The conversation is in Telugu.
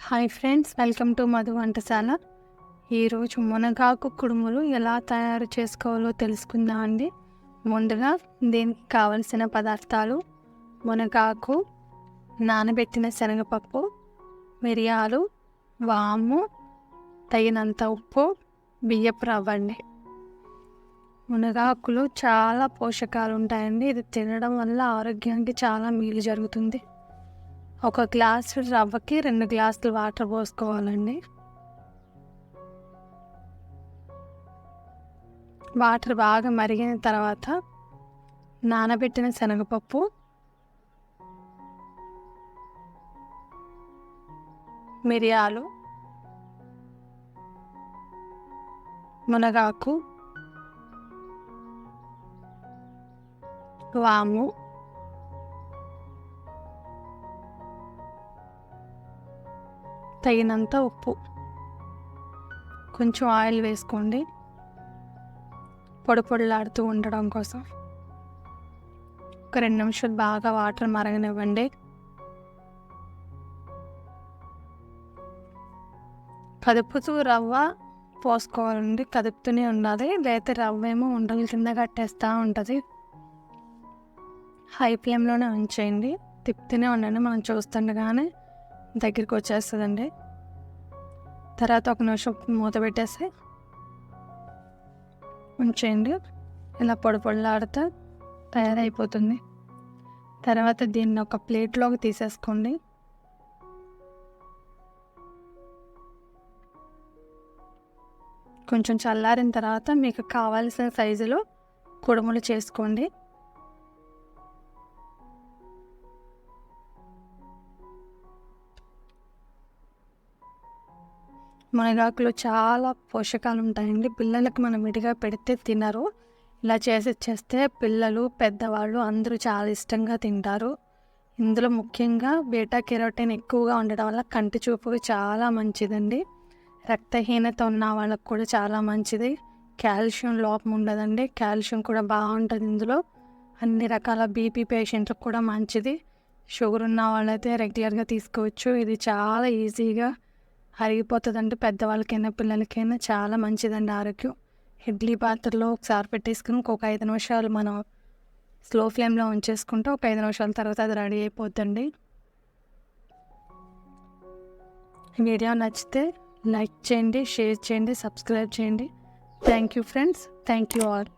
Hi friends, welcome to Madhu Vantashala. ఈరోజు మునగాకు కుడుములు ఎలా తయారు చేసుకోవాలో తెలుసుకుందాం అండి. ముందుగా దీనికి కావలసిన పదార్థాలు: మునగాకు, నానబెట్టిన శనగపప్పు, మిరియాలు, వాము, తగినంత ఉప్పు, బియ్యపు రవ్వ అండి. మునగాకులో చాలా పోషకాలు ఉంటాయండి. ఇది తినడం వల్ల ఆరోగ్యానికి చాలా మేలు జరుగుతుంది. ఒక గ్లాసు రవ్వకి 2 గ్లాసులు వాటర్ పోసుకోవాలండి. వాటర్ బాగా మరిగిన తర్వాత నానబెట్టిన శనగపప్పు, మిరియాలు, మునగాకు, వాము, తగినంత ఉప్పు, కొంచెం ఆయిల్ వేసుకోండి పొడి పొడిలాడుతూ ఉండడం కోసం. ఒక 2 నిమిషాలు బాగా వాటర్ మరగనివ్వండి. కదుపుతూ రవ్వ పోసుకోవాలండి, కదుపుతూనే ఉండాలి, లేకపోతే రవ్వ ఏమో ఉండల కింద కట్టేస్తూ ఉంటుంది. హై ఫ్లేమ్లోనే ఉంచేయండి, తిప్పుతూనే ఉండండి. మనం చూస్తుండగానే దగ్గరికి వచ్చేస్తుందండి. తర్వాత 1 నిమిషం మూత పెట్టేసి ఉంచేయండి. ఇలా పొడి పొడిలాడుతూ తయారైపోతుంది. తర్వాత దీన్ని ఒక ప్లేట్లోకి తీసేసుకోండి. కొంచెం చల్లారిన తర్వాత మీకు కావాల్సిన సైజులో కుడుములు చేసుకోండి. మునగాకులో చాలా పోషకాలు ఉంటాయండి. పిల్లలకు మనం విడిగా పెడితే తినరు. ఇలా చేస్తే పిల్లలు, పెద్దవాళ్ళు అందరూ చాలా ఇష్టంగా తింటారు. ఇందులో ముఖ్యంగా బీటా కెరోటిన్ ఎక్కువగా ఉండడం వల్ల కంటి చూపుకి చాలా మంచిదండి. రక్తహీనత ఉన్న వాళ్ళకు కూడా చాలా మంచిది. కాల్షియం లోపం ఉండదండి, కాల్షియం కూడా బాగుంటుంది ఇందులో. అన్ని రకాల బీపీ పేషెంట్లకు కూడా మంచిది. షుగర్ ఉన్న వాళ్ళైతే రెగ్యులర్గా తీసుకోవచ్చు. ఇది చాలా ఈజీగా అరిగిపోతుందండి. పెద్దవాళ్ళకైనా పిల్లలకైనా చాలా మంచిదండి ఆరోగ్యం. ఇడ్లీ పాత్రలో ఒకసారి పెట్టేసుకుని ఒక 5 నిమిషాలు మనం స్లో ఫ్లేమ్లో ఉంచేసుకుంటే ఒక 5 నిమిషాల తర్వాత అది రెడీ అయిపోద్దండి. వీడియో నచ్చితే లైక్ చేయండి, షేర్ చేయండి, సబ్స్క్రైబ్ చేయండి. Thank you friends, thank you all.